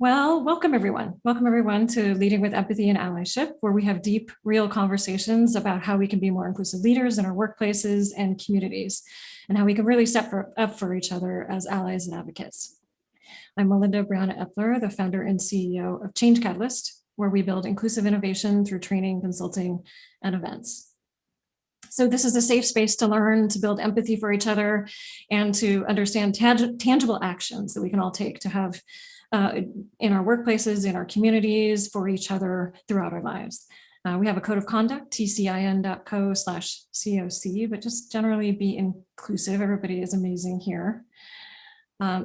Well, welcome everyone. Welcome everyone to Leading with Empathy and Allyship, where we have deep, real conversations about how we can be more inclusive leaders in our workplaces and communities, and how we can really step up for each other as allies and advocates. I'm Melinda Briana Epler, the founder and CEO of Change Catalyst, where we build inclusive innovation through training, consulting, and events. So this is a safe space to learn, to build empathy for each other, and to understand tangible actions that we can all take to have in our workplaces, in our communities, for each other throughout our lives. We have a code of conduct, tcin.co/COC, but just generally be inclusive. Everybody is amazing here.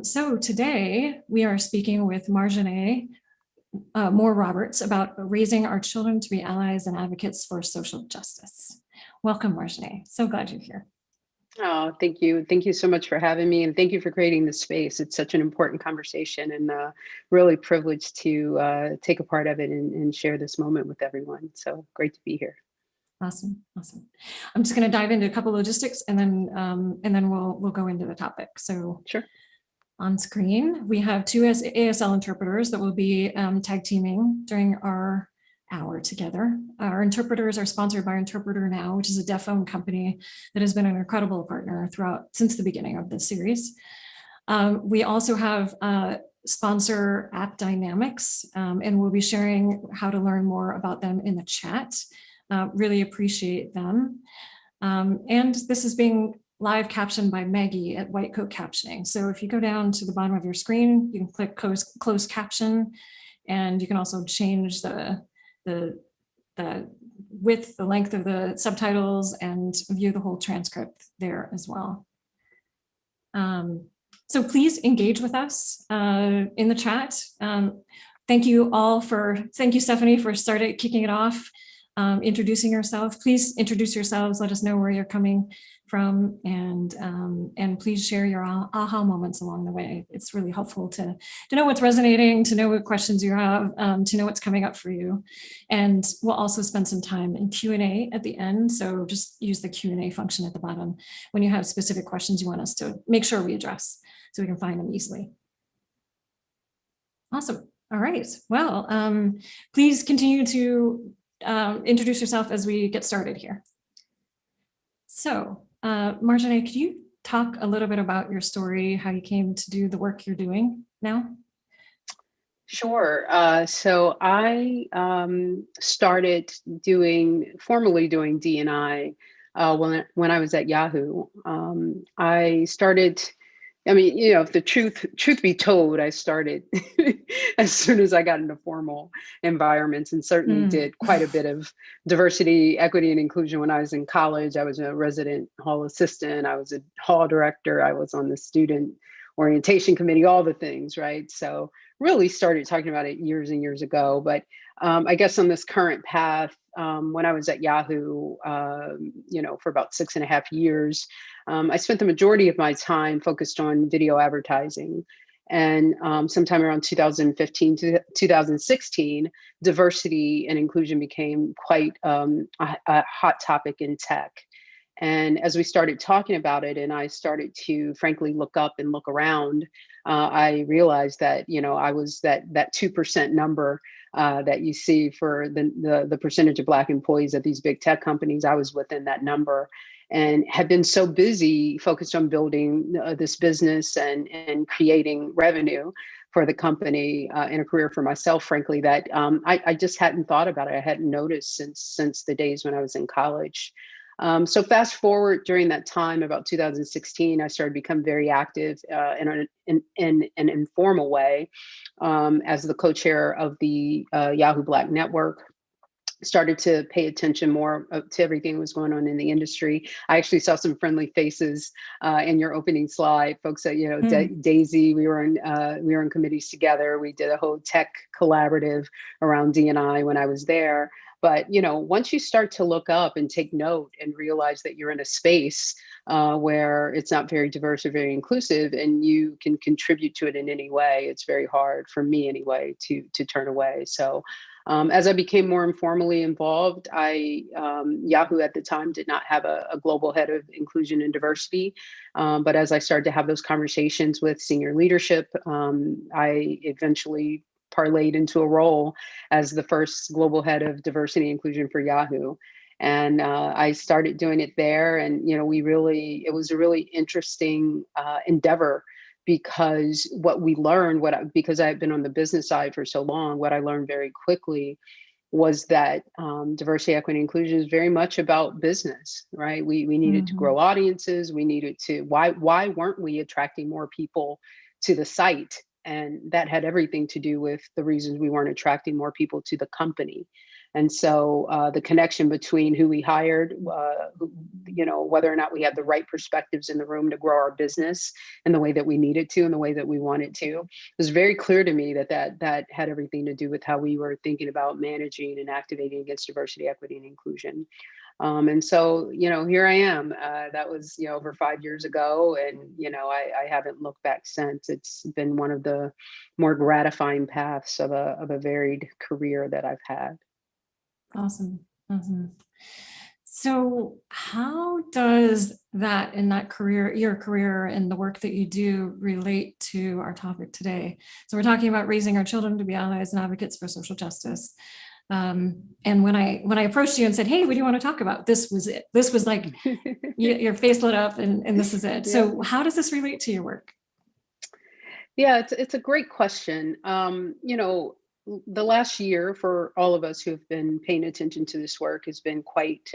So today we are speaking with Margenett Moore-Roberts about raising our children to be allies and advocates for social justice. Welcome, Margenett. So glad you're here. Oh, thank you. Thank you so much for having me. And thank you for creating this space. It's such an important conversation and really privileged to take a part of it and share this moment with everyone. So great to be here. Awesome. Awesome. I'm just going to dive into a couple of logistics and then we'll go into the topic. So sure. On screen, we have two ASL interpreters that will be tag teaming during our hour together. Our interpreters are sponsored by Interpreter Now, which is a deaf-owned company that has been an incredible partner since the beginning of this series. We also have sponsor App Dynamics, and we'll be sharing how to learn more about them in the chat. Really appreciate them. And this is being live captioned by Maggie at White Coat Captioning. So if you go down to the bottom of your screen, you can click close caption, and you can also change the width, the length of the subtitles, and view the whole transcript there as well. So please engage with us in the chat. Thank you, Stephanie, for kicking it off, introducing yourself. Please introduce yourselves, let us know where you're coming from, and please share your aha moments along the way. It's really helpful to know what's resonating, to know what questions you have, to know what's coming up for you. And we'll also spend some time in Q&A at the end. So just use the Q&A function at the bottom when you have specific questions you want us to make sure we address so we can find them easily. Awesome. All right. Well, please continue to introduce yourself as we get started here. So, Margenett, could you talk a little bit about your story, how you came to do the work you're doing now? Sure. So I started formally doing D&I when I was at Yahoo. If the truth be told, I started as soon as I got into formal environments, and certainly did quite a bit of diversity, equity, and inclusion when I was in college. I was a resident hall assistant. I was a hall director. I was on the student orientation committee, all the things, right? So really started talking about it years and years ago. But I guess on this current path, when I was at Yahoo, for about 6.5 years, I spent the majority of my time focused on video advertising. And sometime around 2015 to 2016, diversity and inclusion became quite a hot topic in tech. And as we started talking about it, and I started to frankly look up and look around, I realized that, I was that 2% number that you see for the percentage of Black employees at these big tech companies. I was within that number, and had been so busy focused on building this business and creating revenue for the company and a career for myself, frankly, that I just hadn't thought about it. I hadn't noticed since the days when I was in college. So fast forward during that time, about 2016, I started to become very active in an informal way as the co-chair of the Yahoo Black Network. Started to pay attention more to everything that was going on in the industry. I actually saw some friendly faces in your opening slide, folks that, Daisy, we were in committees together. We did a whole tech collaborative around D&I when I was there. But, once you start to look up and take note and realize that you're in a space where it's not very diverse or very inclusive, and you can contribute to it in any way, it's very hard for me anyway to turn away. So as I became more informally involved, Yahoo at the time did not have a global head of inclusion and diversity. But as I started to have those conversations with senior leadership, I eventually parlayed into a role as the first global head of diversity and inclusion for Yahoo. And I started doing it there. And, it was a really interesting endeavor, because what we learned, because I had been on the business side for so long, what I learned very quickly was that diversity, equity, inclusion is very much about business, right? We needed to grow audiences. We needed to, why weren't we attracting more people to the site? And that had everything to do with the reasons we weren't attracting more people to the company. And so the connection between who we hired, whether or not we had the right perspectives in the room to grow our business in the way that we needed to, in the way that we wanted to, it was very clear to me that had everything to do with how we were thinking about managing and activating against diversity, equity, and inclusion. And so, here I am. That was, over 5 years ago. And, I haven't looked back since. It's been one of the more gratifying paths of a varied career that I've had. Awesome. So how does that in that career, your career and the work that you do relate to our topic today? So we're talking about raising our children to be allies and advocates for social justice. And when I approached you and said, hey, what do you want to talk about? This was it. This was like your face lit up and this is it. Yeah. So how does this relate to your work? Yeah, it's a great question. The last year for all of us who have been paying attention to this work has been quite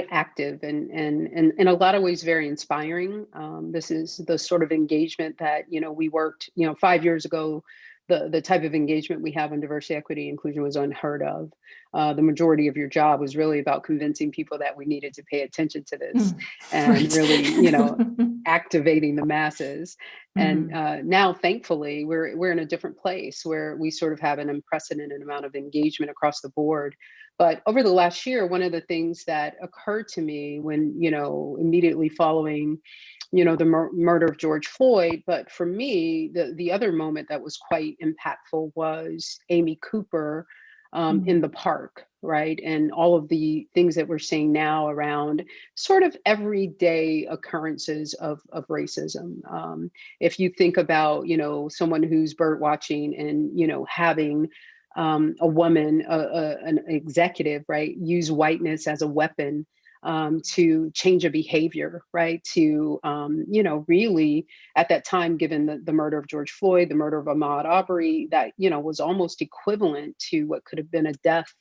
active and in a lot of ways very inspiring. This is the sort of engagement that we worked 5 years ago. The type of engagement we have on diversity, equity, inclusion was unheard of. The majority of your job was really about convincing people that we needed to pay attention to this and really, activating the masses. And now, thankfully, we're in a different place where we sort of have an unprecedented amount of engagement across the board. But over the last year, one of the things that occurred to me when, immediately following the murder of George Floyd. But for me, the other moment that was quite impactful was Amy Cooper in the park, right? And all of the things that we're seeing now around sort of everyday occurrences of racism. If you think about, someone who's bird watching and, having a woman, an executive, right, use whiteness as a weapon to change a behavior, right? To, really at that time, given the murder of George Floyd, the murder of Ahmaud Arbery, that, was almost equivalent to what could have been a death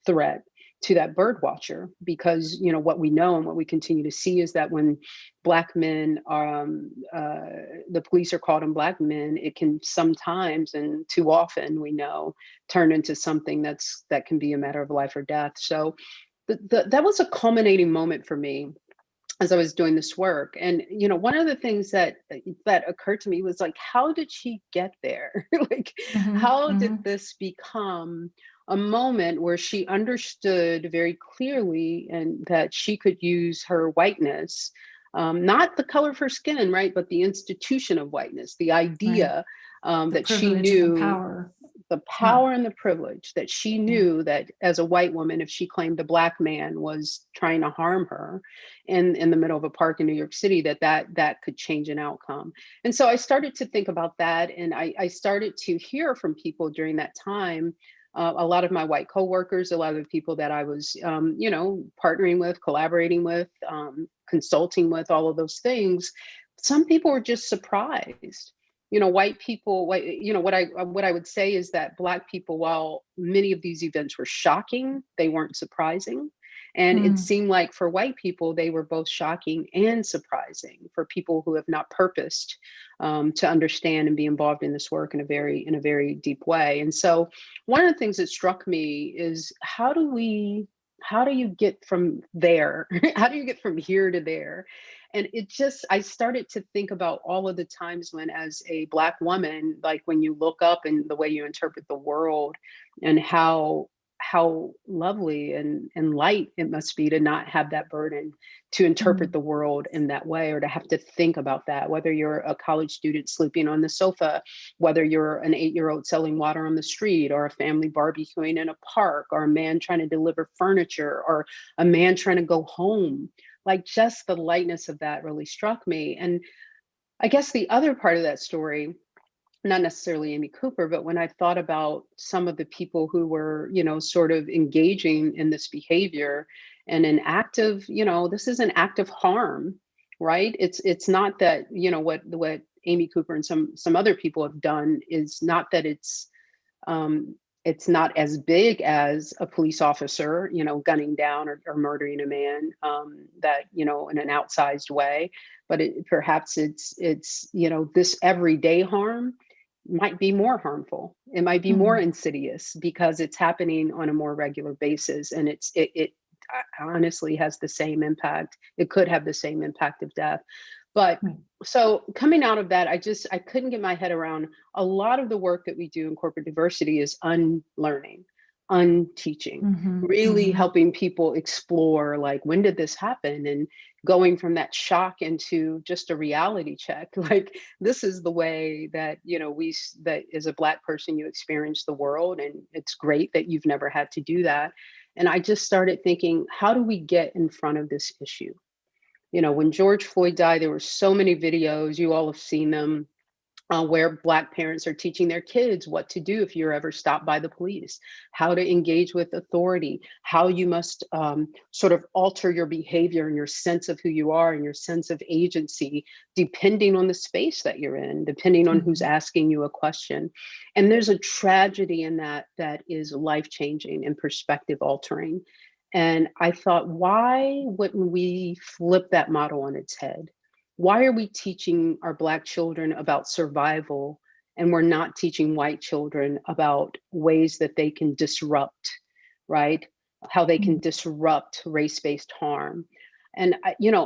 threat to that bird watcher. Because, what we know and what we continue to see is that when Black men, the police are called on Black men, it can sometimes, and too often we know, turn into something that can be a matter of life or death. So that was a culminating moment for me as I was doing this work. And, one of the things that occurred to me was like, how did she get there? Like, how did this become a moment where she understood very clearly and that she could use her whiteness, not the color of her skin, right? But the institution of whiteness, the idea that she knew the power and the privilege, that she knew that as a white woman, if she claimed a Black man was trying to harm her in the middle of a park in New York City, that could change an outcome. And so I started to think about that. And I started to hear from people during that time, a lot of my white coworkers, a lot of the people that I was, partnering with, collaborating with, consulting with, all of those things. Some people were just surprised. White people, what I would say is that Black people, while many of these events were shocking, they weren't surprising. And it seemed like for white people, they were both shocking and surprising for people who have not purposed to understand and be involved in this work in a very deep way. And so one of the things that struck me is how do you get from there? How do you get from here to there? And I started to think about all of the times when, as a Black woman, like when you look up and the way you interpret the world and how lovely and light it must be to not have that burden to interpret the world in that way, or to have to think about that, whether you're a college student sleeping on the sofa, whether you're an 8-year-old selling water on the street, or a family barbecuing in a park, or a man trying to deliver furniture, or a man trying to go home. Like, just the lightness of that really struck me. And I guess the other part of that story not necessarily Amy Cooper, but when I thought about some of the people who were, sort of engaging in this behavior and an act of, this is an act of harm, right? It's not that, what Amy Cooper and some other people have done is not that it's not as big as a police officer, gunning down or murdering a man, that, in an outsized way, but perhaps it's, this everyday harm might be more harmful. It might be more insidious because it's happening on a more regular basis. And it honestly has the same impact. It could have the same impact of death. But so coming out of that, I couldn't get my head around a lot of the work that we do in corporate diversity is unlearning, unteaching, really helping people explore, like, when did this happen? And going from that shock into just a reality check. Like, this is the way that, that as a Black person, you experience the world. And it's great that you've never had to do that. And I just started thinking, how do we get in front of this issue? When George Floyd died, there were so many videos, you all have seen them, where Black parents are teaching their kids what to do if you're ever stopped by the police, how to engage with authority, how you must sort of alter your behavior and your sense of who you are and your sense of agency, depending on the space that you're in, depending on who's asking you a question. And there's a tragedy in that is life-changing and perspective altering. And I thought, why wouldn't we flip that model on its head? Why are we teaching our Black children about survival and we're not teaching white children about ways that they can disrupt, right? How they can disrupt race-based harm. And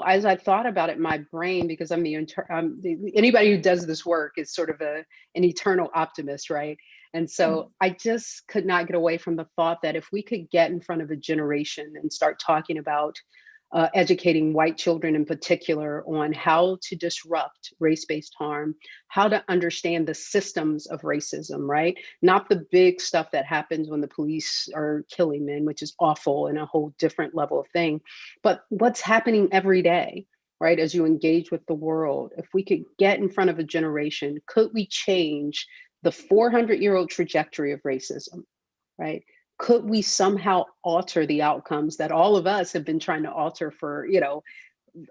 as I thought about it, my brain, because anybody who does this work is sort of an eternal optimist, right? And so I just could not get away from the thought that if we could get in front of a generation and start talking about educating white children in particular on how to disrupt race-based harm, how to understand the systems of racism, right? Not the big stuff that happens when the police are killing men, which is awful and a whole different level of thing, but what's happening every day, right? As you engage with the world, if we could get in front of a generation, could we change the 400-year-old trajectory of racism, right? Could we somehow alter the outcomes that all of us have been trying to alter for,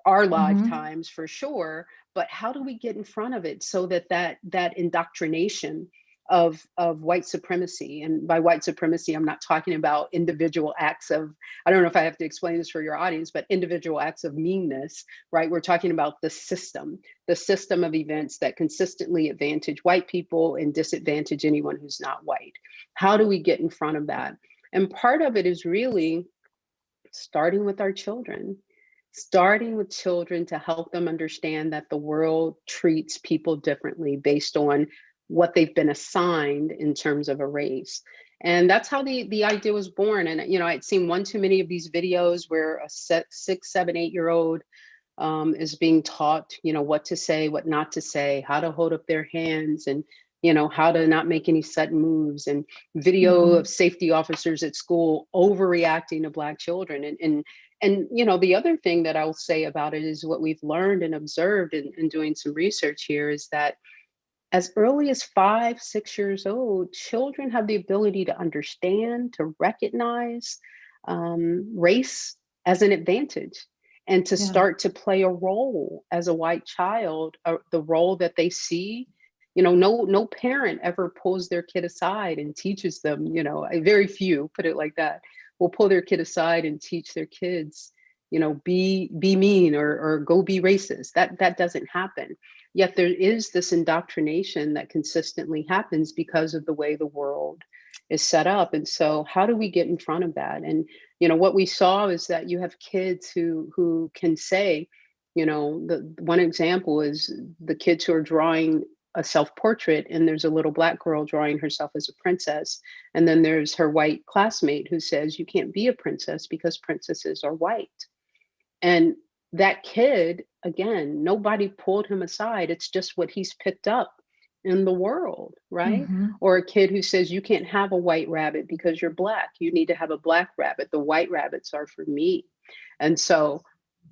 our lifetimes for sure, but how do we get in front of it so that indoctrination of white supremacy, and by white supremacy, I'm not talking about individual acts of, I don't know if I have to explain this for your audience, but individual acts of meanness, right? We're talking about the system of events that consistently advantage white people and disadvantage anyone who's not white. How do we get in front of that? And part of it is really starting with our children, to help them understand that the world treats people differently based on what they've been assigned in terms of a race. And that's how the idea was born. And, I'd seen one too many of these videos where a 6, 7, 8-year-old is being taught, what to say, what not to say, how to hold up their hands, and, how to not make any sudden moves, and video of safety officers at school overreacting to Black children. And the other thing that I'll say about it is what we've learned and observed in doing some research here is that as early as 5, 6 years old, children have the ability to understand, to recognize race as an advantage, and to start to play a role as a white child, the role that they see. No parent ever pulls their kid aside and teaches them, very few, put it like that, will pull their kid aside and teach their kids, be mean or go be racist. That doesn't happen. Yet there is this indoctrination that consistently happens because of the way the world is set up. And so how do we get in front of that? And, what we saw is that you have kids who can say, the one example is the kids who are drawing a self-portrait, and there's a little Black girl drawing herself as a princess. And then there's her white classmate who says, you can't be a princess because princesses are white. And that kid, again, nobody pulled him aside. It's just what he's picked up in the world, right? Or a kid who says, you can't have a white rabbit because you're Black. You need to have a Black rabbit. The white rabbits are for me. And so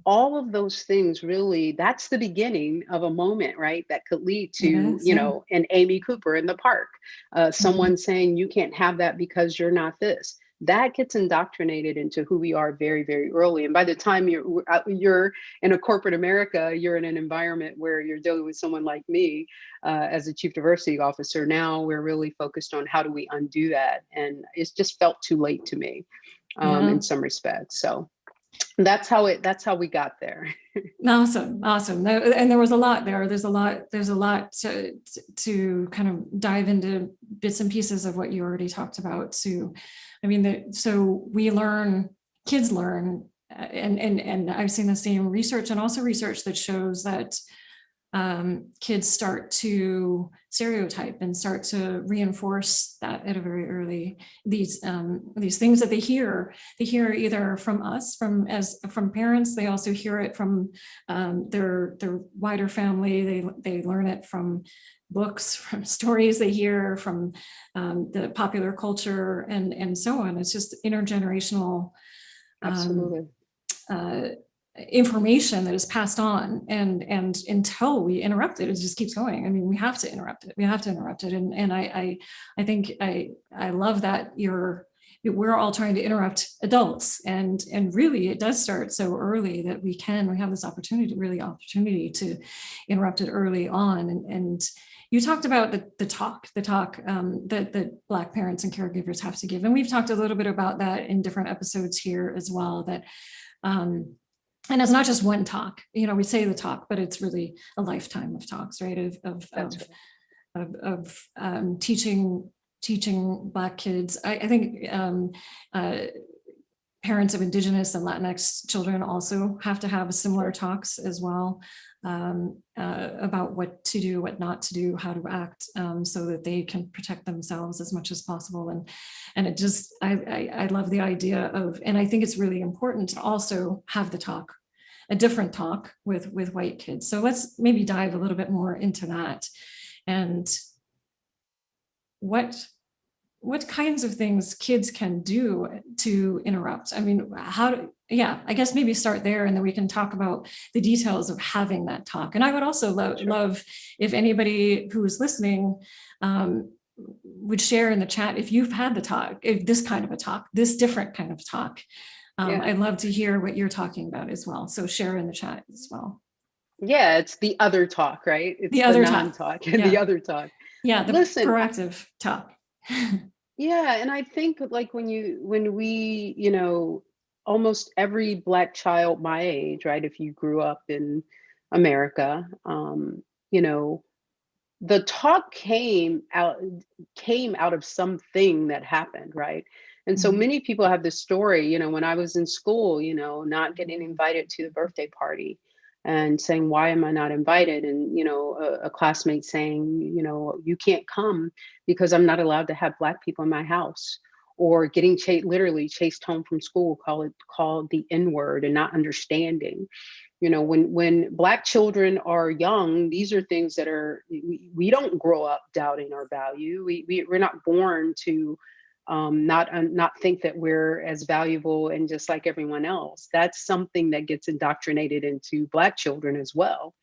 all of those things really, that's the beginning of a moment, right? That could lead It to, is, yeah. an Amy Cooper in the park, Mhm. someone saying you can't have that because you're not this. That gets indoctrinated into who we are very, very early. And by the time you're in a corporate America, you're in an environment where you're dealing with someone like me as a chief diversity officer. Now we're really focused on how do we undo that, and it's just felt too late to me Yeah. in some respects. So that's how we got there. Awesome, awesome. And there was a lot there. There's a lot to kind of dive into bits and pieces of what you already talked about, Sue. I mean, so kids learn, and I've seen the same research, and also research that shows that kids start to stereotype and start to reinforce that at a very early, these things that they hear either from us, from parents. They also hear it from their wider family. They learn it from books, from stories they hear, from the popular culture, and so on. It's just intergenerational Absolutely. information that is passed on, and until we interrupt it, it just keeps going. I mean, we have to interrupt it. And I think I love that we're all trying to interrupt adults, and really it does start so early that we have this opportunity to interrupt it early on. And you talked about the talk that Black parents and caregivers have to give, and we've talked a little bit about that in different episodes here as well. That and it's not just one talk. We say the talk, but it's really a lifetime of talks, right? Of teaching Black kids. I think parents of Indigenous and Latinx children also have to have similar talks as well, about what to do, what not to do, how to act, so that they can protect themselves as much as possible. And it just, I love the idea of, and I think it's really important to also have a different talk with white kids. So let's maybe dive a little bit more into that, and what kinds of things kids can do to interrupt. I mean, I guess maybe start there, and then we can talk about the details of having that talk. And I would also love if anybody who's listening would share in the chat if you've had the talk, if this kind of a talk, this different kind of talk. I'd love to hear what you're talking about as well. So share in the chat as well. Yeah, it's the other talk, right? It's the other non-talk and the other talk. Yeah, the proactive talk. Yeah, and I think like when we, almost every Black child my age, right? If you grew up in America, the talk came out of something that happened, right? And so many people have this story, when I was in school, not getting invited to the birthday party and saying, why am I not invited? And, a classmate saying, you can't come because I'm not allowed to have Black people in my house, or getting literally chased home from school, called the N-word, and not understanding. When Black children are young, these are things that we don't grow up doubting our value. We're not born to not think that we're as valuable and just like everyone else. That's something that gets indoctrinated into Black children as well,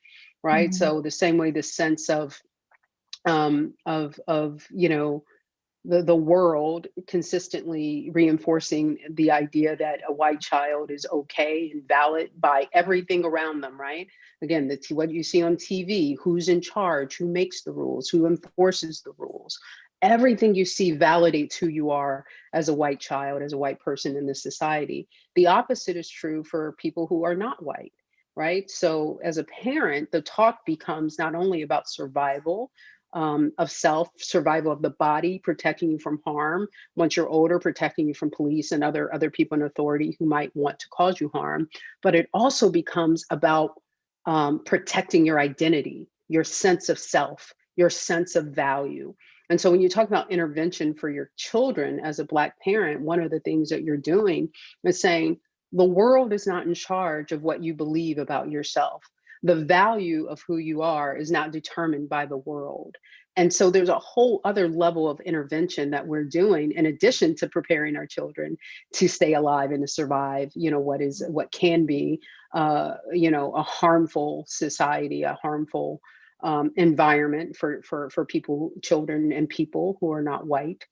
right? So the same way, this sense of the world consistently reinforcing the idea that a white child is okay and valid by everything around them, right? Again, what you see on TV, who's in charge, who makes the rules, who enforces the rules. Everything you see validates who you are as a white child, as a white person in this society. The opposite is true for people who are not white, right? So as a parent, the talk becomes not only about survival, of self, survival of the body, protecting you from harm. Once you're older, protecting you from police and other people in authority who might want to cause you harm. But it also becomes about protecting your identity, your sense of self, your sense of value. And so when you talk about intervention for your children as a Black parent, one of the things that you're doing is saying, the world is not in charge of what you believe about yourself. The value of who you are is not determined by the world. And so there's a whole other level of intervention that we're doing in addition to preparing our children to stay alive and to survive, what can be a harmful society, a harmful environment for people, children and people who are not white.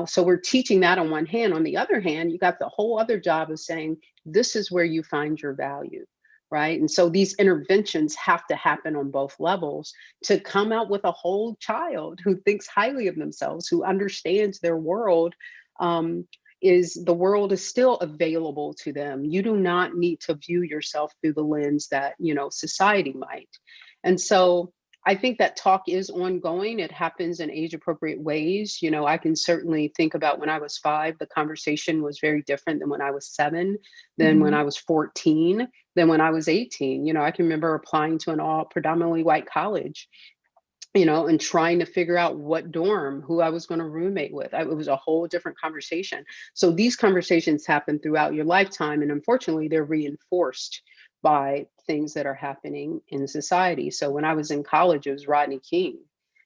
So we're teaching that on one hand. On the other hand, you got the whole other job of saying, this is where you find your value, right? And so these interventions have to happen on both levels to come out with a whole child who thinks highly of themselves, who understands their world. Is the world is still available to them. You do not need to view yourself through the lens that, society might. And so I think that talk is ongoing. It happens in age appropriate ways. I can certainly think about when I was 5, the conversation was very different than when I was 7, than when I was 14, than when I was 18. I can remember applying to an all predominantly white college, and trying to figure out what dorm, who I was going to roommate with. It was a whole different conversation. So these conversations happen throughout your lifetime. And unfortunately, they're reinforced by things that are happening in society. So when I was in college, it was Rodney King,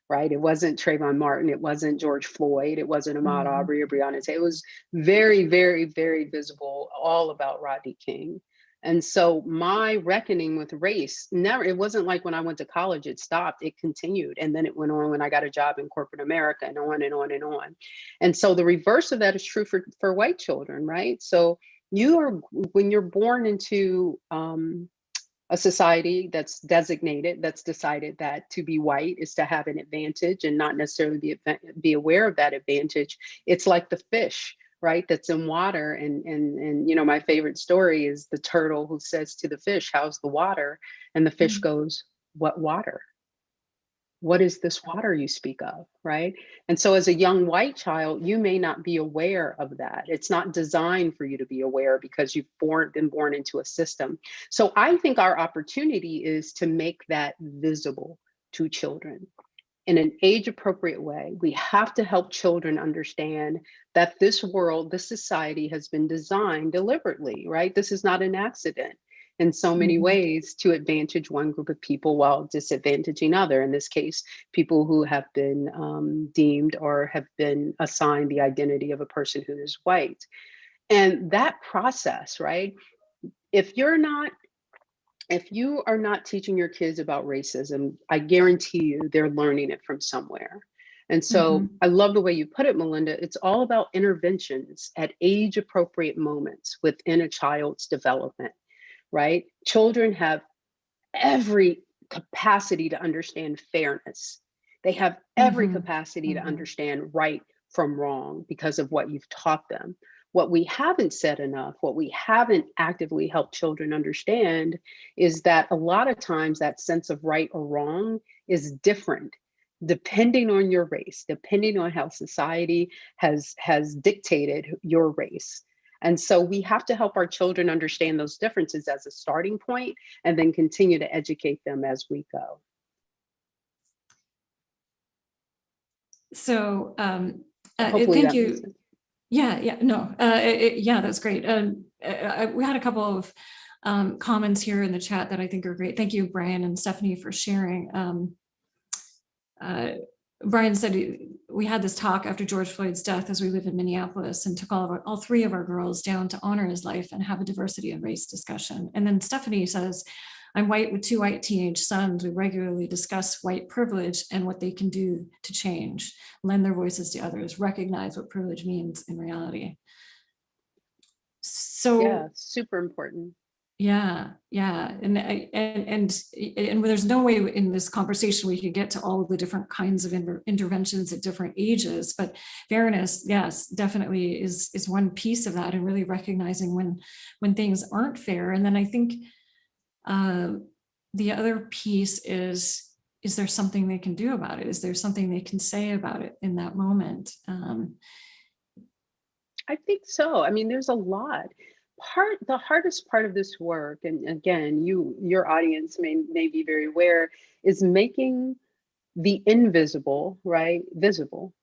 right? It wasn't Trayvon Martin. It wasn't George Floyd. It wasn't Ahmaud Arbery or Breonna Taylor. It was very, very, very visible, all about Rodney King. And so my reckoning with race, it wasn't like when I went to college, it stopped, it continued. And then it went on when I got a job in corporate America, and on and on and on. And so the reverse of that is true for white children, right? So when you're born into a society that's designated, that's decided that to be white is to have an advantage and not necessarily be aware of that advantage. It's like the fish, right, that's in water. And my favorite story is the turtle who says to the fish, "How's the water?" And the fish goes, "What water? What is this water you speak of?" Right? And so as a young white child, you may not be aware of that. It's not designed for you to be aware because you've been born into a system. So I think our opportunity is to make that visible to children in an age appropriate way. We have to help children understand that this world, this society has been designed deliberately, right? This is not an accident in so many ways to advantage one group of people while disadvantaging other. In this case, people who have been deemed or have been assigned the identity of a person who is white. And that process, right? If you are not teaching your kids about racism, I guarantee you they're learning it from somewhere. And so I love the way you put it, Melinda. It's all about interventions at age appropriate moments within a child's development, right? Children have every capacity to understand fairness. They have every capacity to understand right from wrong because of what you've taught them. What we haven't said enough, what we haven't actively helped children understand is that a lot of times that sense of right or wrong is different depending on your race, depending on how society has dictated your race. And so we have to help our children understand those differences as a starting point and then continue to educate them as we go. So hopefully thank you. Yeah, that's great. We had a couple of comments here in the chat that I think are great. Thank you, Brian and Stephanie, for sharing. Brian said we had this talk after George Floyd's death as we live in Minneapolis, and took all 3 of our girls down to honor his life and have a diversity and race discussion. And then Stephanie says, "I'm white with 2 white teenage sons. We regularly discuss white privilege and what they can do to change, lend their voices to others, recognize what privilege means in reality." So yeah, super important. Yeah. And there's no way in this conversation we could get to all of the different kinds of interventions at different ages, but fairness, yes, definitely is one piece of that, and really recognizing when things aren't fair. And then I think the other piece is there something they can do about it? Is there something they can say about it in that moment? I think so. I mean, there's a lot. The hardest part of this work, and again, your audience may be very aware, is making the invisible, right, visible.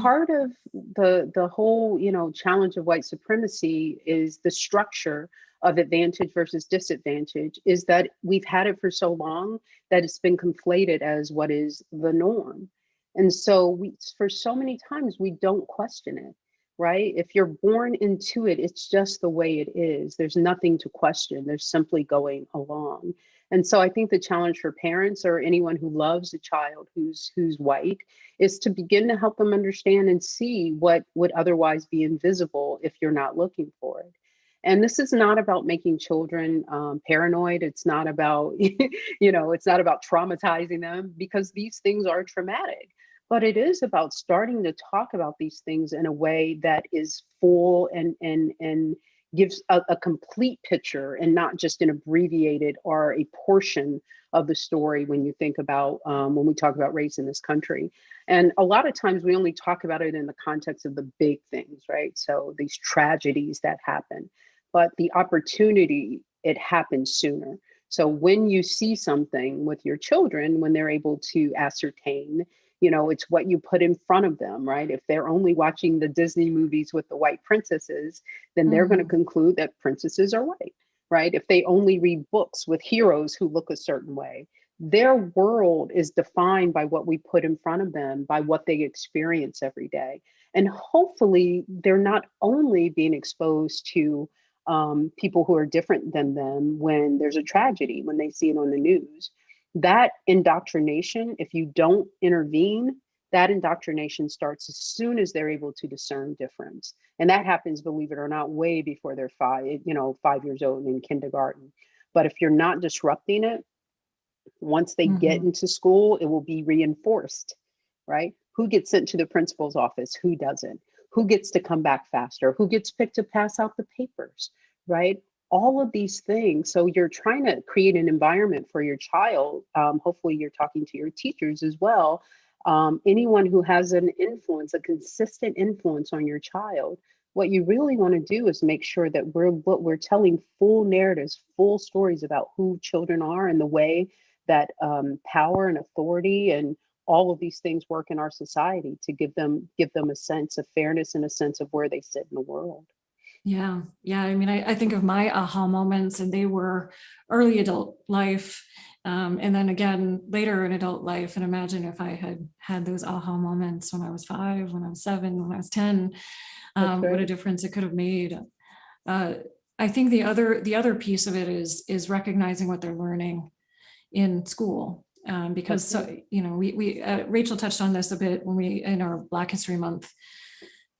Part of the whole, challenge of white supremacy is the structure of advantage versus disadvantage, is that we've had it for so long that it's been conflated as what is the norm. And so for so many times we don't question it. right? If you're born into it, it's just the way it is. There's nothing to question. There's simply going along. And so I think the challenge for parents or anyone who loves a child who's white is to begin to help them understand and see what would otherwise be invisible if you're not looking for it. And this is not about making children paranoid. It's not about, it's not about traumatizing them, because these things are traumatic. But it is about starting to talk about these things in a way that is full and gives a complete picture, and not just an abbreviated or a portion of the story when you think about when we talk about race in this country. And a lot of times we only talk about it in the context of the big things, right? So these tragedies that happen, but the opportunity, it happens sooner. So when you see something with your children, when they're able to ascertain, it's what you put in front of them, right? If they're only watching the Disney movies with the white princesses, then they're going to conclude that princesses are white, right? If they only read books with heroes who look a certain way, their world is defined by what we put in front of them, by what they experience every day. And hopefully they're not only being exposed to people who are different than them when there's a tragedy, when they see it on the news. That indoctrination, if you don't intervene, that indoctrination starts as soon as they're able to discern difference. And that happens, believe it or not, way before they're 5 years old in kindergarten. But if you're not disrupting it, once they get into school, it will be reinforced, right? Who gets sent to the principal's office? Who doesn't? Who gets to come back faster? Who gets picked to pass out the papers, right? All of these things. So you're trying to create an environment for your child. Hopefully you're talking to your teachers as well. Anyone who has an influence, a consistent influence on your child, what you really want to do is make sure that we're telling full narratives, full stories about who children are and the way that power and authority and all of these things work in our society, to give them a sense of fairness and a sense of where they sit in the world. Yeah. I mean, I think of my aha moments, and they were early adult life, and then again later in adult life. And imagine if I had had those aha moments when I was 5, when I was 7, when I was 10, what a difference it could have made. I think the other piece of it is recognizing what they're learning in school. Because we Rachel touched on this a bit when in our Black History Month.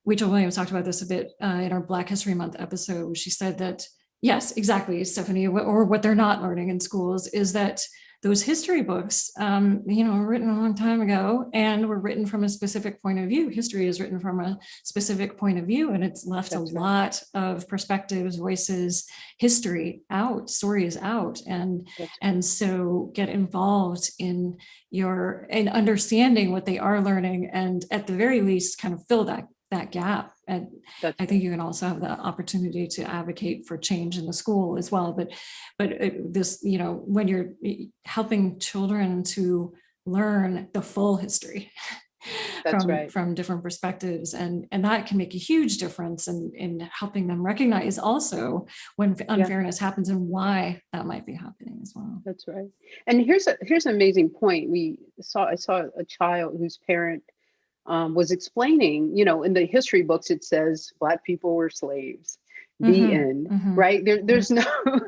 Rachel Williams talked about this a bit in our Black History Month episode. She said that, yes, exactly, Stephanie, or what they're not learning in schools is that those history books, were written a long time ago and were written from a specific point of view. History is written from a specific point of view, and it's left lot of perspectives, voices, history out, stories out. And so get involved in understanding what they are learning, and at the very least kind of fill that gap. And I think you can also have the opportunity to advocate for change in the school as well. But this, when you're helping children to learn the full history from different perspectives, and that can make a huge difference in helping them recognize also when unfairness happens and why that might be happening as well. That's right. And here's an amazing point. I saw a child whose parent was explaining, in the history books, it says Black people were slaves. The end, right? There's no.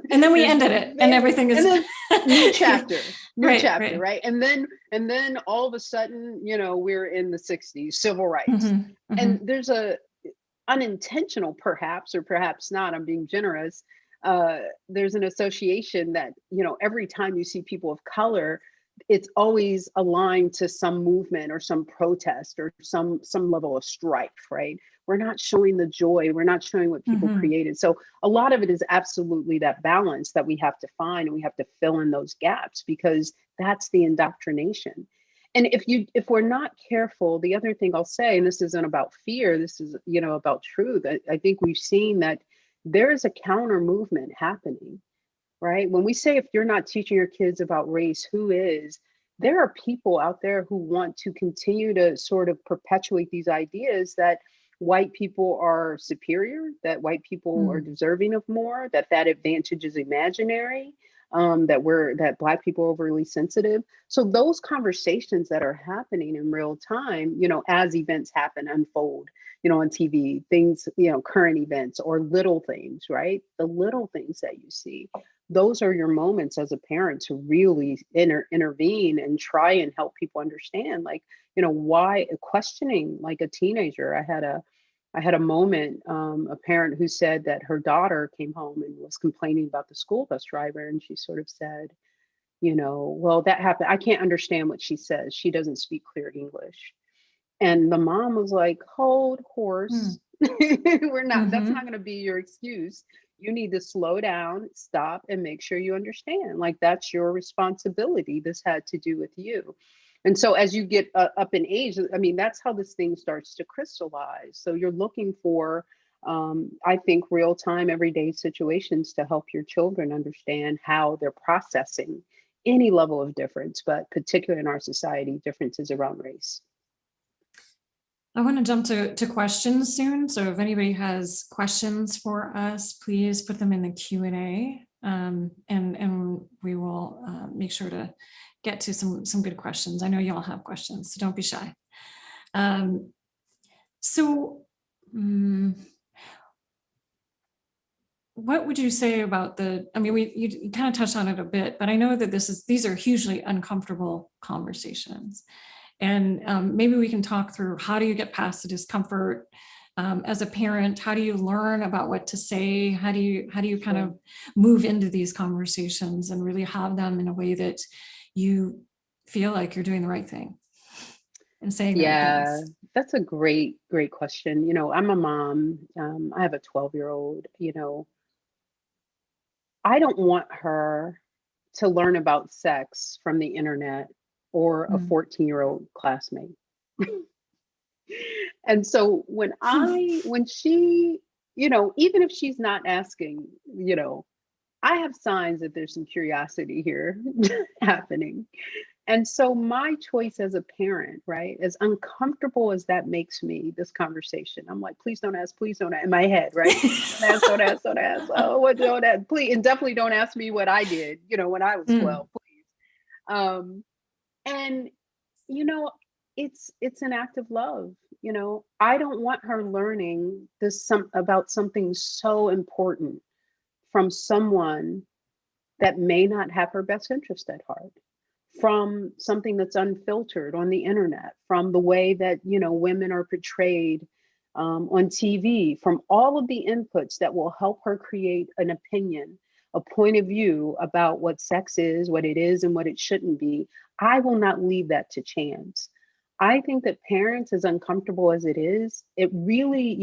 And then we ended it, and everything is new chapter, right? And then all of a sudden, we're in the 60s, civil rights, and there's a unintentional, perhaps, or perhaps not, I'm being generous. There's an association that, every time you see people of color, it's always aligned to some movement or some protest or some level of strife, right? We're not showing the joy. We're not showing what people created. So a lot of it is absolutely that balance that we have to find, and we have to fill in those gaps, because that's the indoctrination. And if we're not careful, the other thing I'll say, and this isn't about fear, this is, about truth. I think we've seen that there is a counter movement happening. Right? When we say, if you're not teaching your kids about race, who is? There are people out there who want to continue to sort of perpetuate these ideas that white people are superior, that white people are deserving of more, that advantage is imaginary. that Black people are overly sensitive. So those conversations that are happening in real time, as events happen, unfold, on TV, things, current events or little things, right? The little things that you see, those are your moments as a parent to really intervene and try and help people understand, like, why questioning, like a teenager. I had a moment, a parent who said that her daughter came home and was complaining about the school bus driver. And she sort of said, well, that happened. I can't understand what she says. She doesn't speak clear English. And the mom was like, hold horse. That's not going to be your excuse. You need to slow down, stop, and make sure you understand. Like, that's your responsibility. This had to do with you. And so as you get up in age, I mean, that's how this thing starts to crystallize. So you're looking for, I think, real time, everyday situations to help your children understand how they're processing any level of difference, but particularly in our society, differences around race. I want to jump to questions soon. So if anybody has questions for us, please put them in the Q&A, and we will make sure to get to some good questions. I know you all have questions, so don't be shy. What would you say about you kind of touched on it a bit, but I know that these are hugely uncomfortable conversations. And maybe we can talk through, how do you get past the discomfort as a parent? How do you learn about what to say? How do you kind of move into these conversations and really have them in a way that you feel like you're doing the right thing and saying the right things? That's a great question. I'm a mom. I have a 12-year-old. I don't want her to learn about sex from the internet or a 14-year-old classmate. And so when she, even if she's not asking, I have signs that there's some curiosity here happening. And so my choice as a parent, right, as uncomfortable as that makes me, this conversation, I'm like, please don't ask, in my head, right? Don't ask. Oh, what, don't ask, please. And definitely don't ask me what I did, when I was 12, please. And, it's an act of love. I don't want her learning about something so important from someone that may not have her best interest at heart, from something that's unfiltered on the internet, from the way that, women are portrayed on TV, from all of the inputs that will help her create an opinion, a point of view about what sex is, what it is, and what it shouldn't be. I will not leave that to chance. I think that parents, as uncomfortable as it is, it really,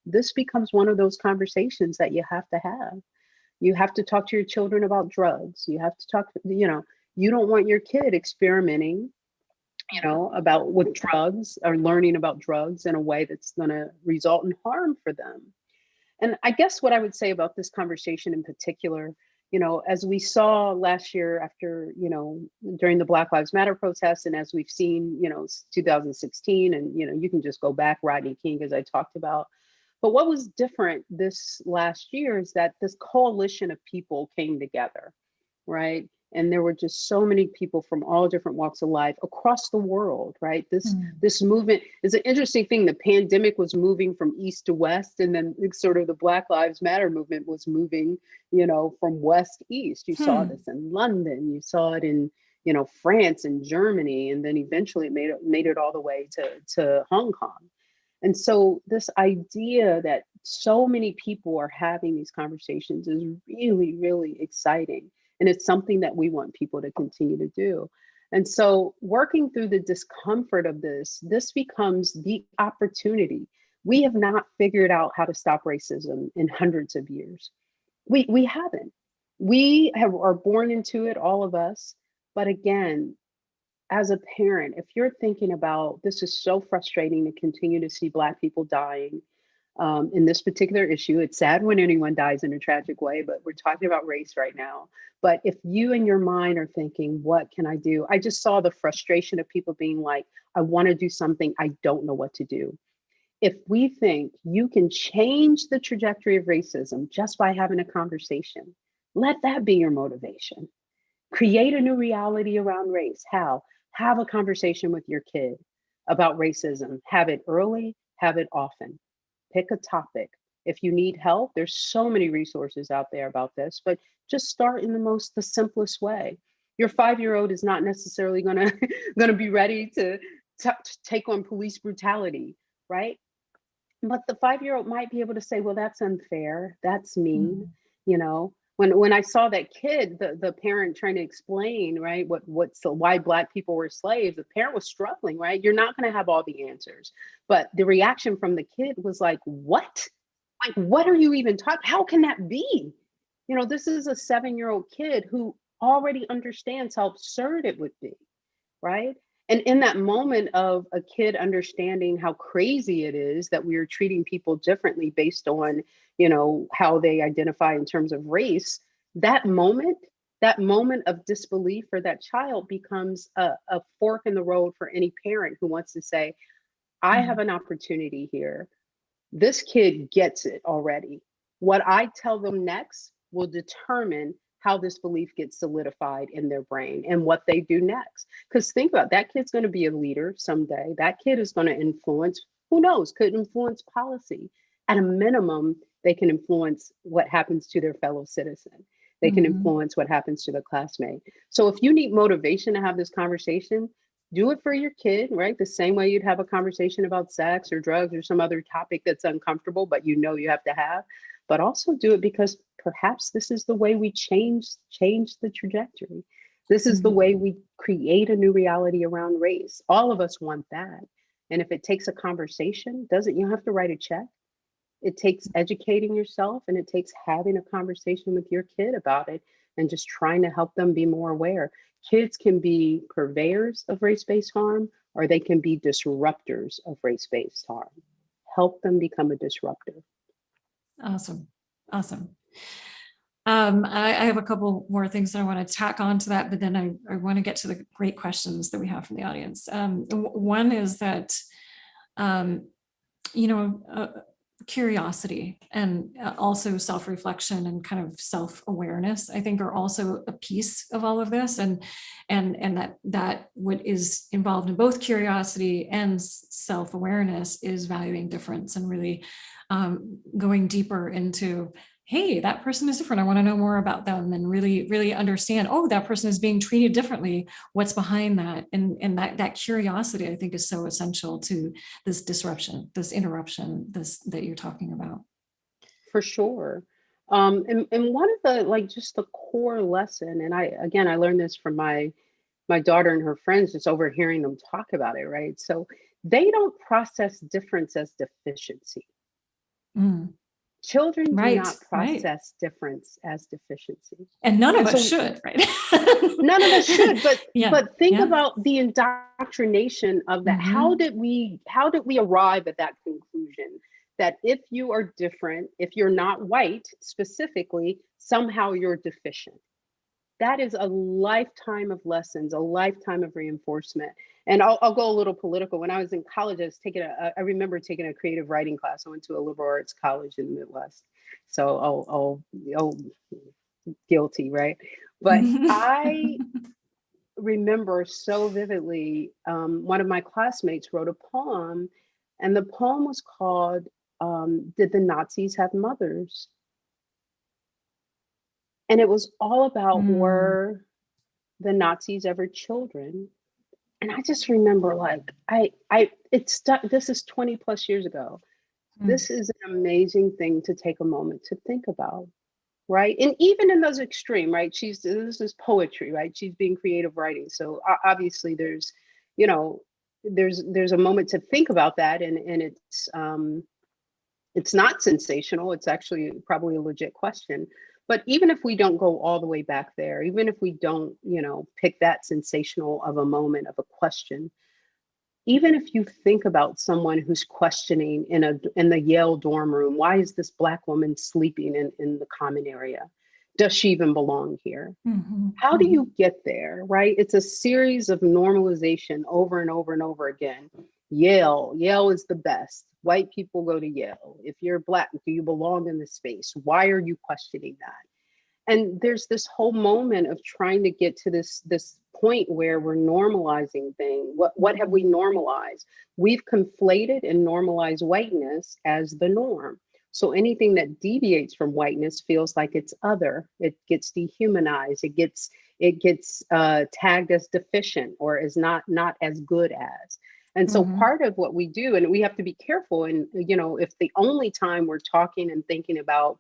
this becomes one of those conversations that you have to have. You have to talk to your children about drugs. You have to talk, you don't want your kid experimenting, with drugs or learning about drugs in a way that's going to result in harm for them. And I guess what I would say about this conversation in particular, as we saw last year after, during the Black Lives Matter protests, and as we've seen, 2016, and, you can just go back, Rodney King, as I talked about. But what was different this last year is that this coalition of people came together, right? And there were just so many people from all different walks of life across the world, right? This movement is an interesting thing. The pandemic was moving from east to west, and then sort of the Black Lives Matter movement was moving, from west to east. You saw this in London, you saw it in, France and Germany, and then eventually it made it all the way to Hong Kong. And so this idea that so many people are having these conversations is really, really exciting. And it's something that we want people to continue to do. And so working through the discomfort of this becomes the opportunity. We have not figured out how to stop racism in hundreds of years. We haven't. Are born into it, all of us. But again, as a parent, if you're thinking about, this is so frustrating to continue to see Black people dying in this particular issue. It's sad when anyone dies in a tragic way, but we're talking about race right now. But if you in your mind are thinking, what can I do? I just saw the frustration of people being like, I want to do something, I don't know what to do. If we think you can change the trajectory of racism just by having a conversation, Let that be your motivation. Create a new reality around race. How? Have a conversation with your kid about racism. Have it early, have it often. Pick a topic. If you need help, there's so many resources out there about this, but just start in the simplest way. Your 5-year-old is not necessarily gonna be ready to take on police brutality, right? But the 5-year-old might be able to say, well, that's unfair, that's mean, you know. When I saw that kid, the parent trying to explain, right, why Black people were slaves, the parent was struggling, right? You're not going to have all the answers, but the reaction from the kid was like, what? Like, what are you even talking? How can that be? You know, this is a 7-year-old kid who already understands how absurd it would be, right? And in that moment of a kid understanding how crazy it is that we are treating people differently based on, you know, how they identify in terms of race, that moment of disbelief for that child becomes a fork in the road for any parent who wants to say, I have an opportunity here. This kid gets it already. What I tell them next will determine how this belief gets solidified in their brain and what they do next. Because think about it, that kid's going to be a leader someday. That kid is going to influence, who knows, could influence policy. At a minimum, they can influence what happens to their fellow citizen. They can influence what happens to their classmate. So if you need motivation to have this conversation, do it for your kid, right? The same way you'd have a conversation about sex or drugs or some other topic that's uncomfortable, but you know you have to have. But also do it because perhaps this is the way we change the trajectory. This is the way we create a new reality around race. All of us want that. And if it takes a conversation, you don't have to write a check. It takes educating yourself, and it takes having a conversation with your kid about it and just trying to help them be more aware. Kids can be purveyors of race-based harm, or they can be disruptors of race-based harm. Help them become a disruptor. Awesome. Awesome. I have a couple more things that I want to tack on to that, but then I want to get to the great questions that we have from the audience. One is that, curiosity and also self-reflection and kind of self-awareness, I think, are also a piece of all of this, and that what is involved in both curiosity and self-awareness is valuing difference and really going deeper into, hey, that person is different. I want to know more about them and really understand, oh, that person is being treated differently. What's behind that? And that curiosity, I think, is so essential to this disruption, this interruption, that you're talking about. For sure. And one of the, just the core lesson, and I learned this from my daughter and her friends, just overhearing them talk about it, right? So they don't process difference as deficiency. Children do not process difference as deficiency. And none of us should, right? None of us should, but think about the indoctrination of that. How did we arrive at that conclusion? That if you are different, if you're not white specifically, somehow you're deficient. That is a lifetime of lessons, a lifetime of reinforcement. And I'll go a little political. When I was in college, I remember taking a creative writing class. I went to a liberal arts college in the Midwest. So guilty, right? But I remember so vividly, one of my classmates wrote a poem, and the poem was called, Did the Nazis Have Mothers? And it was all about, were the Nazis ever children? And I just remember, this is 20 plus years ago. This is an amazing thing to take a moment to think about, right? And even in those extreme, right? This is poetry, right? She's being creative writing. So obviously there's a moment to think about that. And it's not sensational. It's actually probably a legit question. But even if we don't go all the way back there, even if we don't, pick that sensational of a moment of a question, even if you think about someone who's questioning in the Yale dorm room, why is this Black woman sleeping in the common area? Does she even belong here? How do you get there, right? It's a series of normalization over and over and over again. Yale is the best. White people go to Yale. If you're Black, do you belong in this space? Why are you questioning that? And there's this whole moment of trying to get to this point where we're normalizing things. What have we normalized? We've conflated and normalized whiteness as the norm. So anything that deviates from whiteness feels like it's other. It gets dehumanized. It gets tagged as deficient or as not as good as. And so part of what we do, and we have to be careful, and if the only time we're talking and thinking about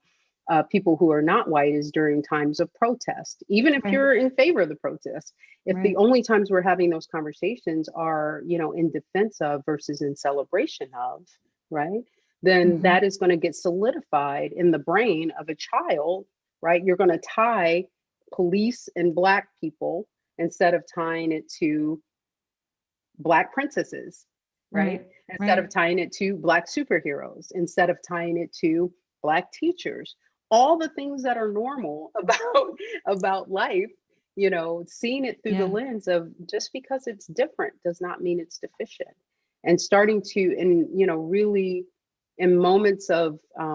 people who are not white is during times of protest, even if you're in favor of the protest, if the only times we're having those conversations are, in defense of versus in celebration of, right? Then that is going to get solidified in the brain of a child, right? You're going to tie police and Black people instead of tying it to Black princesses, right? Instead of tying it to Black superheroes, instead of tying it to Black teachers. All the things that are normal about life, seeing it through the lens of just because it's different does not mean it's deficient. And starting to, really in moments of, I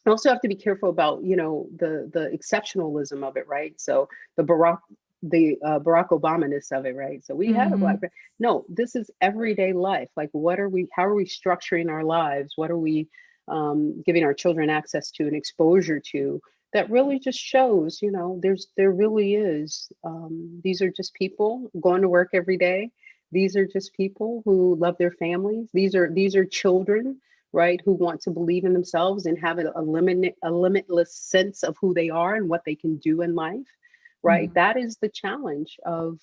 also have to be careful about, the exceptionalism of it, right? So the Barack Obama-ness of it, right? So we had a Black, no, this is everyday life. Like, how are we structuring our lives? What are we giving our children access to and exposure to that really just shows, there really is, these are just people going to work every day. These are just people who love their families. These are children, right, who want to believe in themselves and have a limitless sense of who they are and what they can do in life, right? That is the challenge of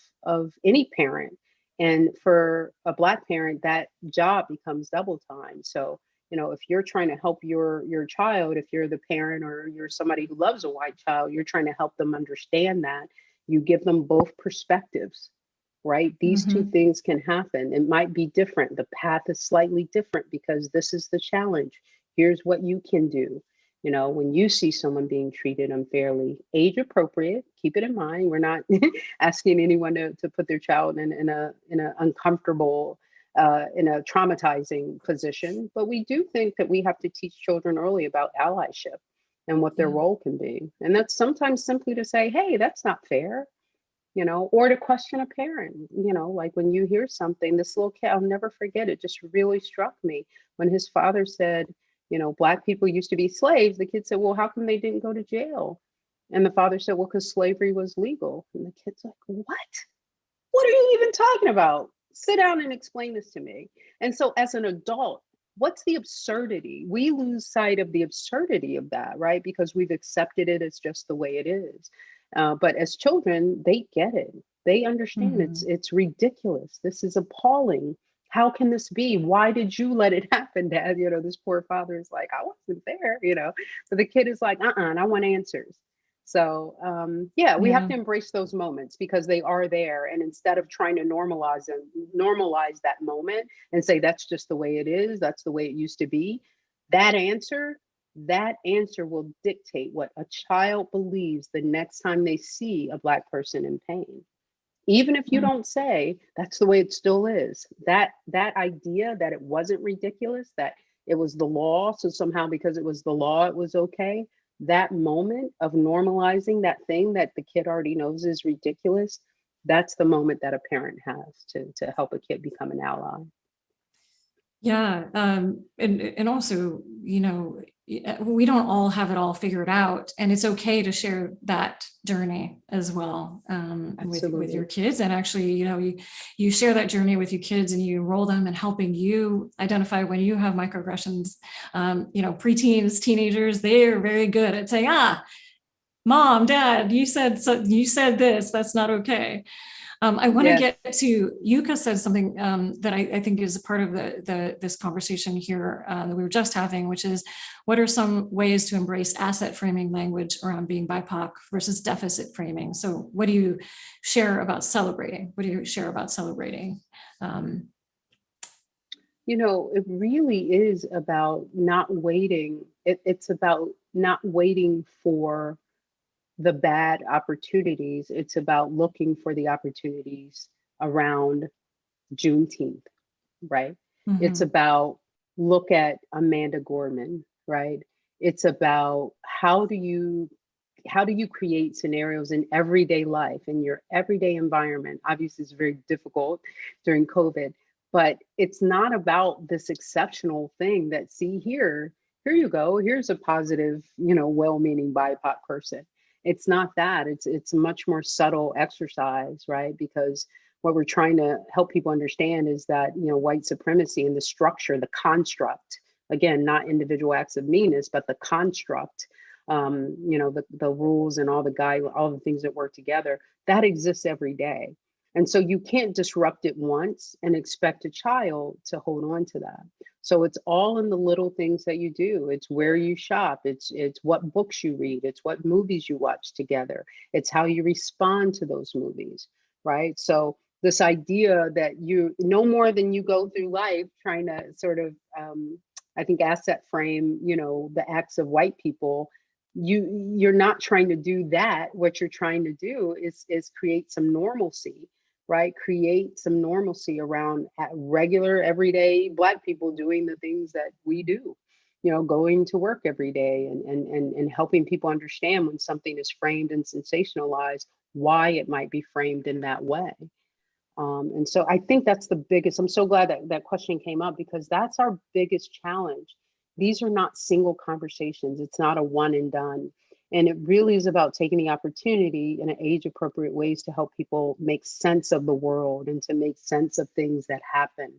any parent. And for a Black parent, that job becomes double time. So, if you're trying to help your child, if you're the parent or you're somebody who loves a white child, you're trying to help them understand that. You give them both perspectives, right? These two things can happen. It might be different. The path is slightly different because this is the challenge. Here's what you can do. When you see someone being treated unfairly, age appropriate, keep it in mind. We're not asking anyone to put their child in a uncomfortable, in a traumatizing position, but we do think that we have to teach children early about allyship and what their role can be. And that's sometimes simply to say, hey, that's not fair, or to question a parent, like when you hear something, this little kid, I'll never forget it, just really struck me when his father said, Black people used to be slaves. The kid said, well, how come they didn't go to jail? And the father said, well, because slavery was legal. And the kid's like, what are you even talking about? Sit down and explain this to me. And so as an adult, what's the absurdity? We lose sight of the absurdity of that, right? Because we've accepted it as just the way it is. But as children, they get it. They understand it's ridiculous. This is appalling. How can this be? Why did you let it happen, Dad? This poor father is like, I wasn't there, but the kid is like, and I want answers. So we have to embrace those moments because they are there. And instead of trying to normalize that moment and say, that's just the way it is, that's the way it used to be, that answer will dictate what a child believes the next time they see a Black person in pain. Even if you don't say that's the way it still is, that idea that it wasn't ridiculous, that it was the law, so somehow because it was the law, it was okay. That moment of normalizing that thing that the kid already knows is ridiculous, that's the moment that a parent has to help a kid become an ally. Yeah, and also, we don't all have it all figured out, and it's okay to share that journey as well with your kids. And actually, you share that journey with your kids, and you enroll them in helping you identify when you have microaggressions. Preteens, teenagers, they are very good at saying, Mom, Dad, you said this, that's not okay. I want to get to, Yuka said something that I think is a part of this conversation here that we were just having, which is, what are some ways to embrace asset framing language around being BIPOC versus deficit framing? So what do you share about celebrating? It really is about not waiting. It's about not waiting for the bad opportunities. It's about looking for the opportunities around Juneteenth, right? It's about look at Amanda Gorman, right? It's about how do you how do you create scenarios in everyday life, in your everyday environment? Obviously, it's very difficult during COVID, but it's not about this exceptional thing that, see here you go, here's a positive, well-meaning BIPOC person. It's not that. It's a much more subtle exercise, right? Because what we're trying to help people understand is that, white supremacy and the structure, the construct, again, not individual acts of meanness, but the construct, the rules and all the things that work together, that exists every day. And so you can't disrupt it once and expect a child to hold on to that. So it's all in the little things that you do. It's where you shop. It's what books you read. It's what movies you watch together. It's how you respond to those movies, right? So this idea that you no more than you go through life trying to sort of, I think, asset frame, the acts of white people. You're not trying to do that. What you're trying to do is create some normalcy, right? Create some normalcy around regular, everyday Black people doing the things that we do, going to work every day and helping people understand when something is framed and sensationalized, why it might be framed in that way. And so I think that's the biggest, I'm so glad that that question came up, because that's our biggest challenge. These are not single conversations. It's not a one and done. And it really is about taking the opportunity in an age appropriate ways to help people make sense of the world and to make sense of things that happen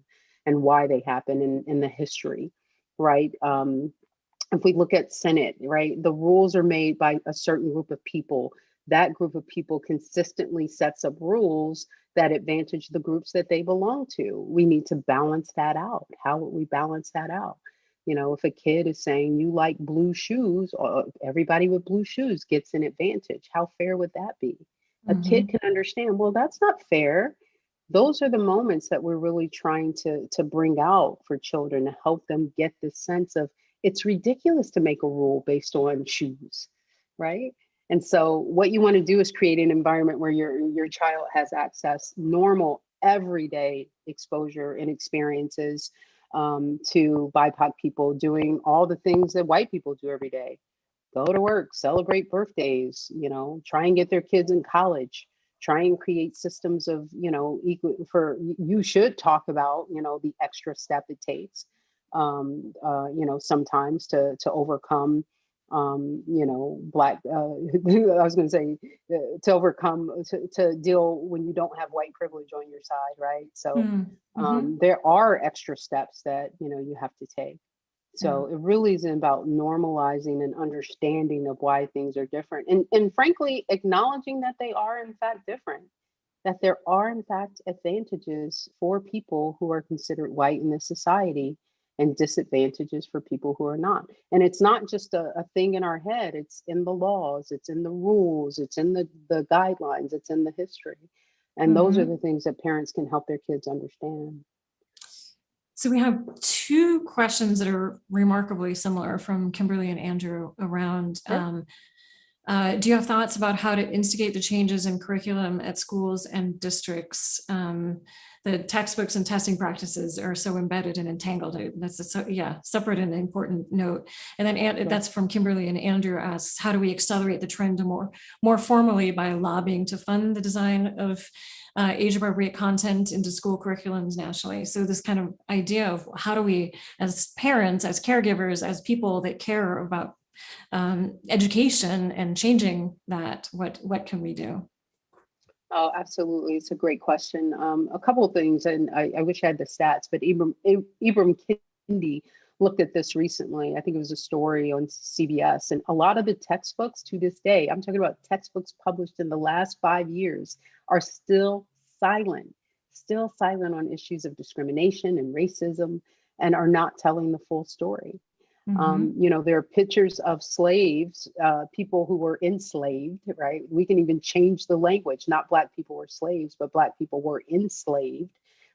and why they happen in the history, right? If we look at Senate, right, the rules are made by a certain group of people. That group of people consistently sets up rules that advantage the groups that they belong to. We need to balance that out. How would we balance that out? If a kid is saying you like blue shoes, or everybody with blue shoes gets an advantage, how fair would that be? A kid can understand, well, that's not fair. Those are the moments that we're really trying to bring out for children, to help them get this sense of, it's ridiculous to make a rule based on shoes, right? And so what you want to do is create an environment where your child has access, normal, everyday exposure and experiences to BIPOC people doing all the things that white people do every day. Go to work, celebrate birthdays, try and get their kids in college, try and create systems of, equal for, you should talk about, the extra step it takes, sometimes to overcome, Black, I was going to say, to overcome, to deal when you don't have white privilege on your side, right? So there are extra steps that, you have to take. So it really is about normalizing and understanding of why things are different. And frankly, acknowledging that they are in fact different, that there are in fact advantages for people who are considered white in this society and disadvantages for people who are not. And it's not just a thing in our head, it's in the laws, it's in the rules, it's in the guidelines, it's in the history. And those are the things that parents can help their kids understand. So we have two questions that are remarkably similar from Kimberly and Andrew around, do you have thoughts about how to instigate the changes in curriculum at schools and districts? The textbooks and testing practices are so embedded and entangled. That's a separate and important note. And then that's from Kimberly, and Andrew asks, how do we accelerate the trend to more formally by lobbying to fund the design of age appropriate content into school curriculums nationally? So this kind of idea of how do we, as parents, as caregivers, as people that care about education and changing that, what can we do? Oh, absolutely. It's a great question. A couple of things, and I wish I had the stats, but Ibram Kendi looked at this recently. I think it was a story on CBS, and a lot of the textbooks to this day, I'm talking about textbooks published in the last 5 years, are still silent on issues of discrimination and racism, and are not telling the full story. There are pictures of slaves, people who were enslaved, right? We can even change the language. Not Black people were slaves, but Black people were enslaved,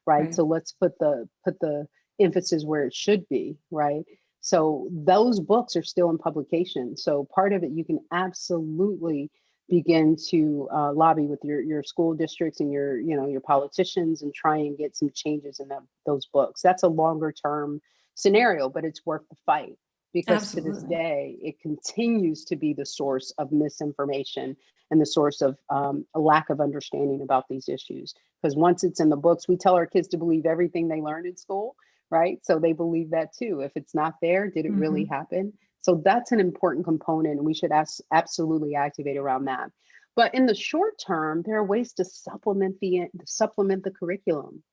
right? So let's put the emphasis where it should be, right? So those books are still in publication. So part of it, you can absolutely begin to lobby with your school districts and your politicians and try and get some changes in those books. That's a longer term scenario, but it's worth the fight, because to this Absolutely. day, it continues to be the source of misinformation and the source of a lack of understanding about these issues. Because once it's in the books, we tell our kids to believe everything they learned in school, right? So they believe that too. If it's not there, did it really happen? So that's an important component, and we should absolutely activate around that. But in the short term, there are ways to supplement the curriculum,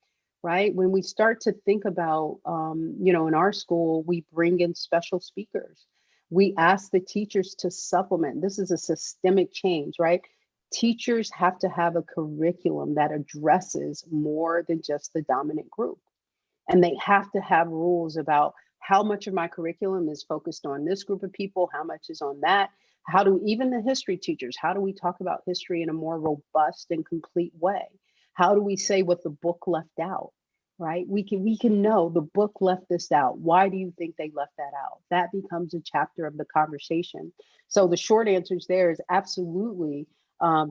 right? When we start to think about, in our school, we bring in special speakers. We ask the teachers to supplement. This is a systemic change, right? Teachers have to have a curriculum that addresses more than just the dominant group. And they have to have rules about how much of my curriculum is focused on this group of people, how much is on that. How do even the history teachers, how do we talk about history in a more robust and complete way? How do we say what the book left out, right? We can know the book left this out. Why do you think they left that out? That becomes a chapter of the conversation. So the short answers there is absolutely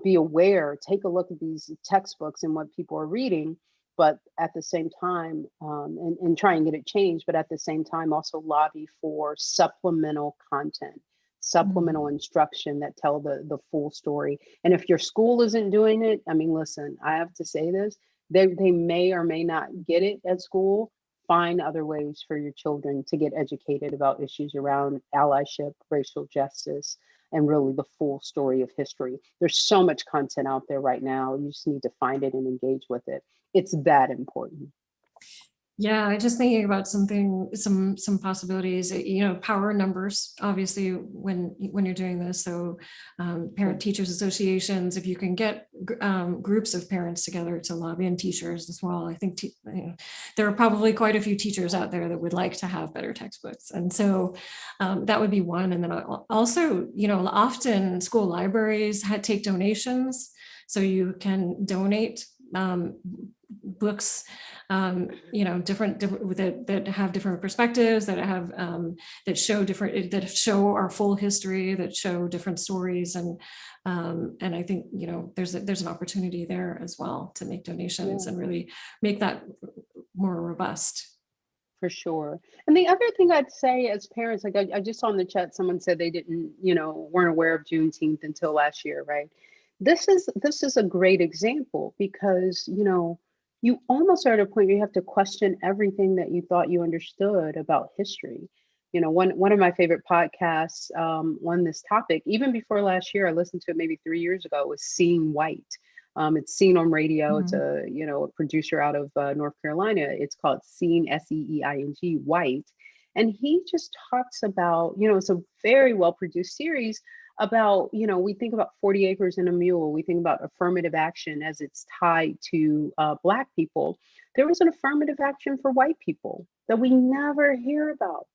be aware, take a look at these textbooks and what people are reading, but at the same time, and try and get it changed, but at the same time, also lobby for supplemental content, supplemental instruction that tell the full story. And if your school isn't doing it, I mean, listen, I have to say this, they may or may not get it at school. Find other ways for your children to get educated about issues around allyship, racial justice, and really the full story of history. There's so much content out there right now. You just need to find it and engage with it. It's that important. Yeah, I just thinking about some possibilities, power numbers, obviously, when you're doing this. So parent teachers associations, if you can get groups of parents together to lobby, and teachers as well. I think there are probably quite a few teachers out there that would like to have better textbooks. And so that would be one. And then also, often school libraries take donations. So you can donate books, different that have different perspectives, that have that show our full history, that show different stories, and I think there's an opportunity there as well to make donations and really make that more robust. For sure. And the other thing I'd say as parents, like I just saw in the chat, someone said they didn't, weren't aware of Juneteenth until last year, right? This is a great example because, you almost are at a point where you have to question everything that you thought you understood about history. One of my favorite podcasts on this topic, even before last year, I listened to it maybe 3 years ago, was Seeing White. It's seen on radio. It's a producer out of North Carolina. It's called Seeing, SEEING, White. And he just talks about, it's a very well produced series about, we think about 40 acres and a mule. We think about affirmative action as it's tied to Black people. There was an affirmative action for white people that we never hear about,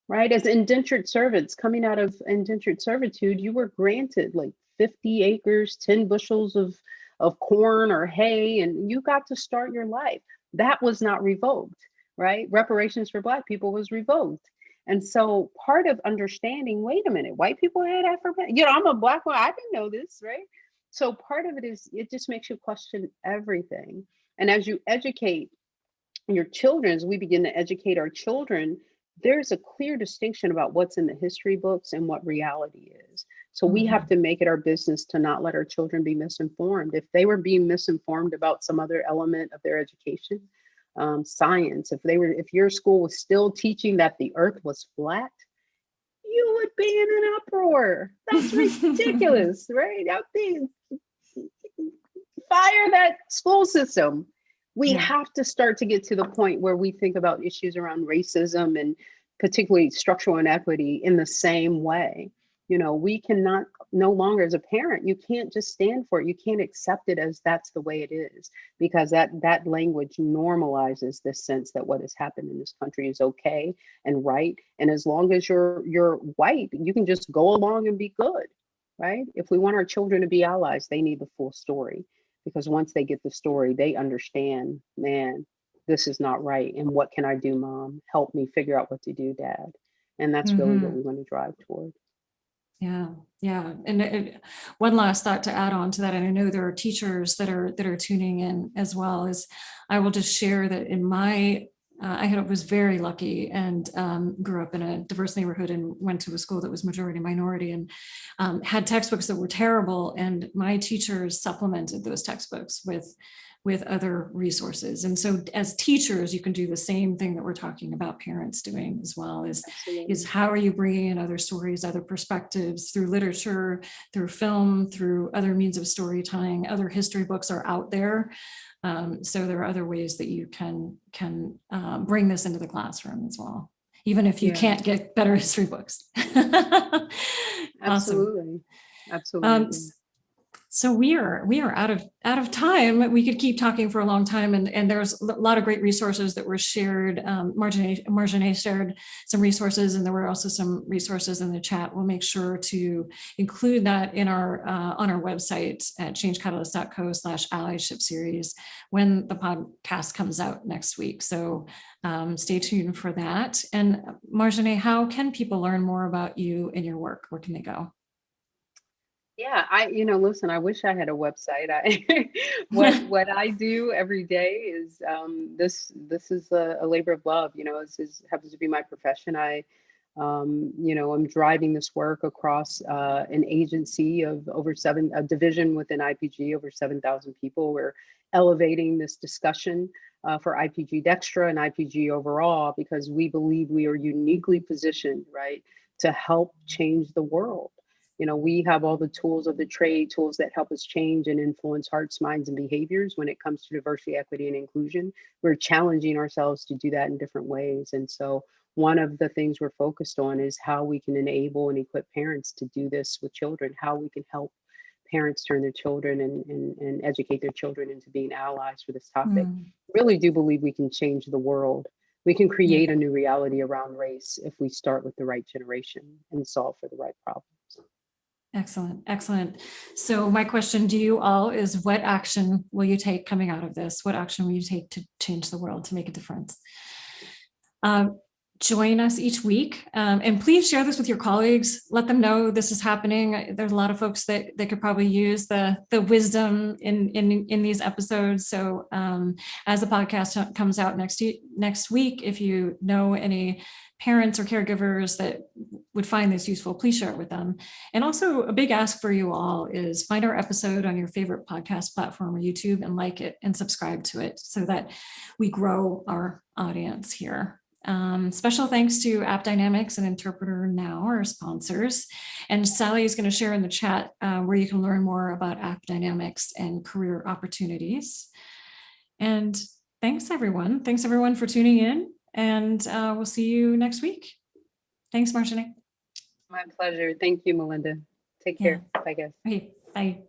right? As indentured servants coming out of indentured servitude, you were granted like 50 acres, 10 bushels of corn or hay, and you got to start your life. That was not revoked, right? Reparations for Black people was revoked. And so part of understanding, wait a minute, white people had affirmative, I'm a Black one, I didn't know this, right? So part of it is, it just makes you question everything. And as you educate your children, as we begin to educate our children, there's a clear distinction about what's in the history books and what reality is. So we have to make it our business to not let our children be misinformed. If they were being misinformed about some other element of their education, science, if your school was still teaching that the earth was flat, you would be in an uproar. That's ridiculous, right? Fire that school system. We have to start to get to the point where we think about issues around racism and particularly structural inequity in the same way. We cannot, no longer as a parent, you can't just stand for it. You can't accept it as that's the way it is, because that language normalizes this sense that what has happened in this country is okay and right. And as long as you're white, you can just go along and be good, right? If we want our children to be allies, they need the full story, because once they get the story, they understand, man, this is not right. And what can I do, Mom? Help me figure out what to do, Dad. And that's really what we want to drive toward. Yeah. And one last thought to add on to that, and I know there are teachers that are tuning in as well, is I will just share that in my was very lucky and grew up in a diverse neighborhood and went to a school that was majority minority and had textbooks that were terrible. And my teachers supplemented those textbooks with other resources. And so as teachers, you can do the same thing that we're talking about parents doing as well, is how are you bringing in other stories, other perspectives through literature, through film, through other means of storytelling. Other history books are out there. So there are other ways that you can bring this into the classroom as well, even if you can't get better history books. Absolutely. Absolutely. So we are out of time. We could keep talking for a long time, and there's a lot of great resources that were shared. Margenett shared some resources, and there were also some resources in the chat. We'll make sure to include that in our on our website at changecatalyst.co/allyship series when the podcast comes out next week. So stay tuned for that. And Margenett, how can people learn more about you and your work? Where can they go? Yeah, listen, I wish I had a website. What I do every day is this is a labor of love. This happens to be my profession. I'm driving this work across an agency of a division within IPG, over 7,000 people. We're elevating this discussion for IPG DXTRA and IPG overall, because we believe we are uniquely positioned, right, to help change the world. We have all the tools of the trade, tools that help us change and influence hearts, minds, and behaviors when it comes to diversity, equity, and inclusion. We're challenging ourselves to do that in different ways. And so one of the things we're focused on is how we can enable and equip parents to do this with children, how we can help parents turn their children and educate their children into being allies for this topic. Really do believe we can change the world. We can create a new reality around race if we start with the right generation and solve for the right problems. Excellent. Excellent. So my question to you all is, what action will you take coming out of this? What action will you take to change the world, to make a difference? Join us each week, and please share this with your colleagues. Let them know this is happening. There's a lot of folks that could probably use the wisdom in these episodes. So as the podcast comes out next week, if you know any parents or caregivers that would find this useful, please share it with them. And also a big ask for you all is find our episode on your favorite podcast platform or YouTube and like it and subscribe to it so that we grow our audience here. Special thanks to App Dynamics and Interpreter Now, our sponsors. And Sally is going to share in the chat where you can learn more about App Dynamics and career opportunities. And thanks everyone. Thanks everyone for tuning in, and we'll see you next week. Thanks, Margenett. My pleasure. Thank you, Melinda. Take care. Bye, guys. Okay, bye.